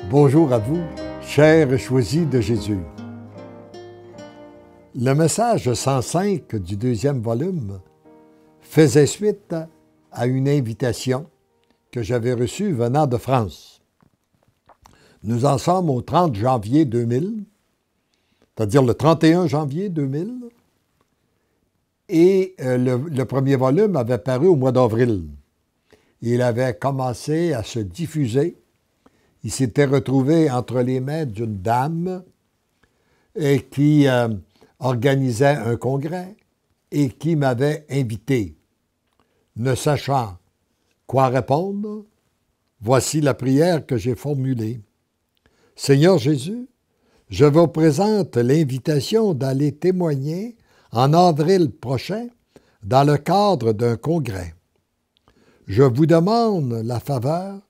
Bonjour à vous, chers choisis de Jésus. Le message 105 du deuxième volume faisait suite à une invitation que j'avais reçue venant de France. Nous en sommes au 30 janvier 2000, c'est-à-dire le 31 janvier 2000, et le premier volume avait paru au mois d'avril. Il avait commencé à se diffuser. Il s'était retrouvé entre les mains d'une dame qui organisait un congrès et qui m'avait invité. Ne sachant quoi répondre, voici la prière que j'ai formulée. Seigneur Jésus, je vous présente l'invitation d'aller témoigner en avril prochain dans le cadre d'un congrès. Je vous demande la faveur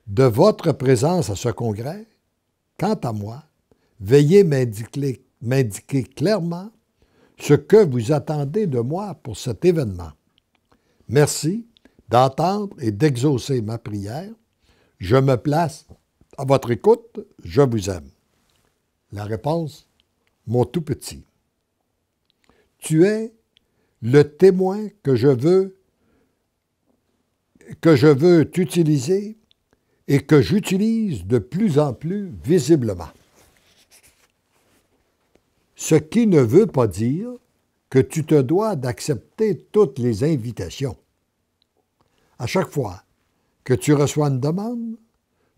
de votre présence à ce congrès. Quant à moi, veuillez m'indiquer clairement ce que vous attendez de moi pour cet événement. Merci d'entendre et d'exaucer ma prière. Je me place à votre écoute. Je vous aime. La réponse, mon tout petit. Tu es le témoin que je veux t'utiliser et que j'utilise de plus en plus visiblement. Ce qui ne veut pas dire que tu te dois d'accepter toutes les invitations. À chaque fois que tu reçois une demande,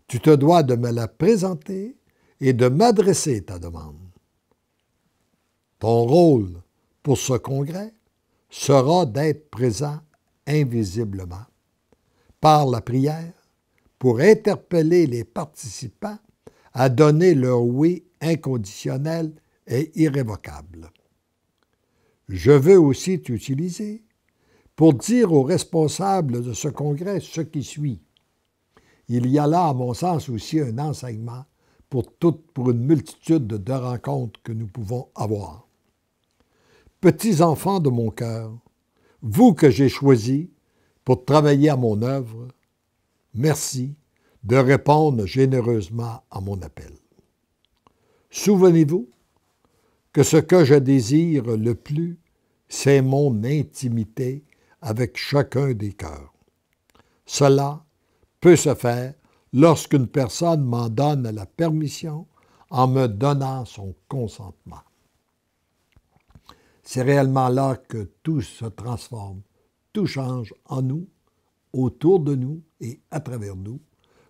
tu te dois de me la présenter et de m'adresser ta demande. Ton rôle pour ce congrès sera d'être présent invisiblement par la prière pour interpeller les participants à donner leur oui inconditionnel et irrévocable. Je veux aussi t'utiliser pour dire aux responsables de ce congrès ce qui suit. Il y a là, à mon sens, aussi un enseignement pour une multitude de rencontres que nous pouvons avoir. Petits enfants de mon cœur, vous que j'ai choisis pour travailler à mon œuvre, merci de répondre généreusement à mon appel. Souvenez-vous que ce que je désire le plus, c'est mon intimité avec chacun des cœurs. Cela peut se faire lorsqu'une personne m'en donne la permission en me donnant son consentement. C'est réellement là que tout se transforme, tout change en nous, autour de nous et à travers nous,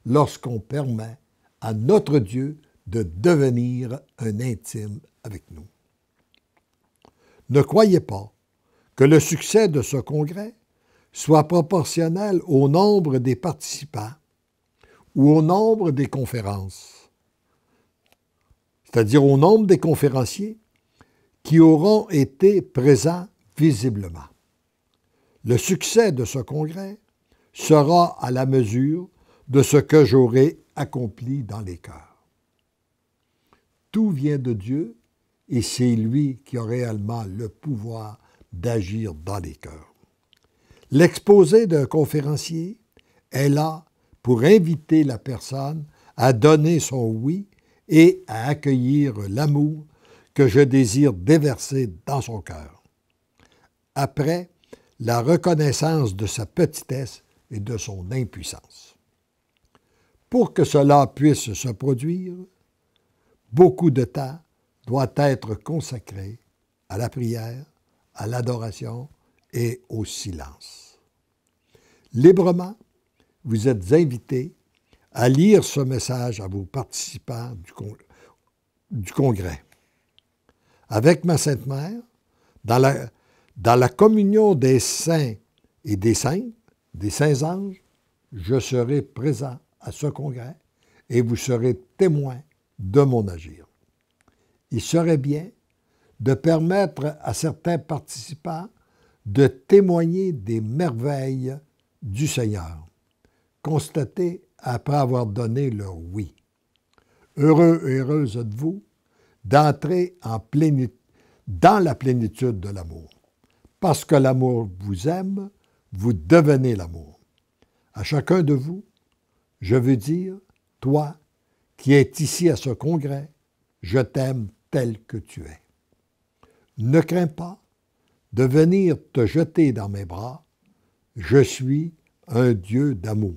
lorsqu'on permet à notre Dieu de devenir un intime avec nous. Ne croyez pas que le succès de ce congrès soit proportionnel au nombre des participants ou au nombre des conférences, c'est-à-dire au nombre des conférenciers qui auront été présents visiblement. Le succès de ce congrès sera à la mesure de ce que j'aurai accompli dans les cœurs. Tout vient de Dieu et c'est lui qui a réellement le pouvoir d'agir dans les cœurs. L'exposé d'un conférencier est là pour inviter la personne à donner son oui et à accueillir l'amour que je désire déverser dans son cœur. Après, la reconnaissance de sa petitesse et de son impuissance. Pour que cela puisse se produire, beaucoup de temps doit être consacré à la prière, à l'adoration et au silence. Librement, vous êtes invités à lire ce message à vos participants du congrès. Avec ma Sainte Mère, dans la communion des saints et des saintes, des saints anges, je serai présent à ce congrès et vous serez témoins de mon agir. Il serait bien de permettre à certains participants de témoigner des merveilles du Seigneur, constatées après avoir donné leur oui. Heureux et heureuse êtes-vous d'entrer dans la plénitude de l'amour. Parce que l'amour vous aime, vous devenez l'amour. À chacun de vous, je veux dire, toi qui est ici à ce congrès, je t'aime tel que tu es. Ne crains pas de venir te jeter dans mes bras, je suis un Dieu d'amour.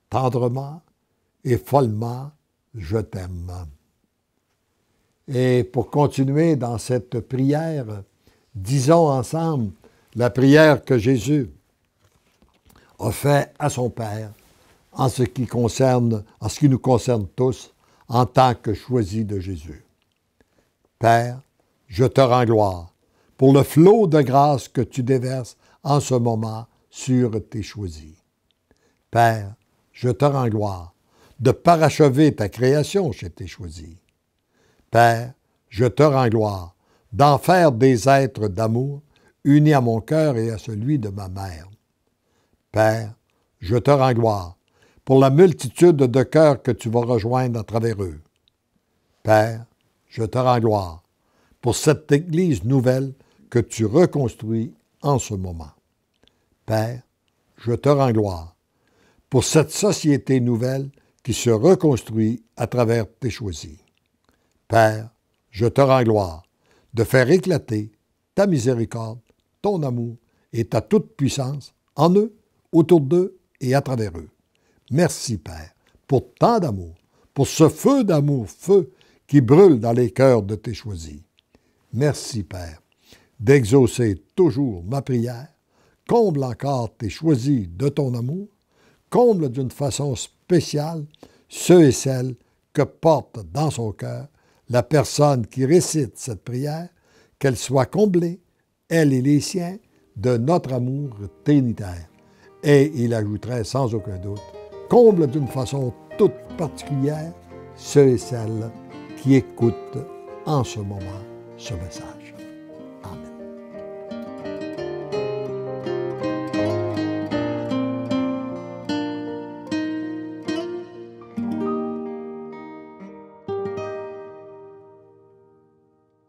Tendrement et follement, je t'aime. Et pour continuer dans cette prière, disons ensemble la prière que Jésus a faite à son Père en ce qui nous concerne tous en tant que choisis de Jésus. Père, je te rends gloire pour le flot de grâce que tu déverses en ce moment sur tes choisis. Père, je te rends gloire de parachever ta création chez tes choisis. Père, je te rends gloire d'en faire des êtres d'amour unis à mon cœur et à celui de ma mère. Père, je te rends gloire pour la multitude de cœurs que tu vas rejoindre à travers eux. Père, je te rends gloire pour cette Église nouvelle que tu reconstruis en ce moment. Père, je te rends gloire pour cette société nouvelle qui se reconstruit à travers tes choisis. Père, je te rends gloire de faire éclater ta miséricorde, ton amour et ta toute-puissance en eux, autour d'eux et à travers eux. Merci, Père, pour tant d'amour, pour ce feu d'amour, feu qui brûle dans les cœurs de tes choisis. Merci, Père, d'exaucer toujours ma prière. Comble encore tes choisis de ton amour. Comble d'une façon spéciale ceux et celles que porte dans son cœur la personne qui récite cette prière, qu'elle soit comblée, elle et les siens, de notre amour trinitaire. Et il ajouterait sans aucun doute, comble d'une façon toute particulière ceux et celles qui écoutent en ce moment ce message.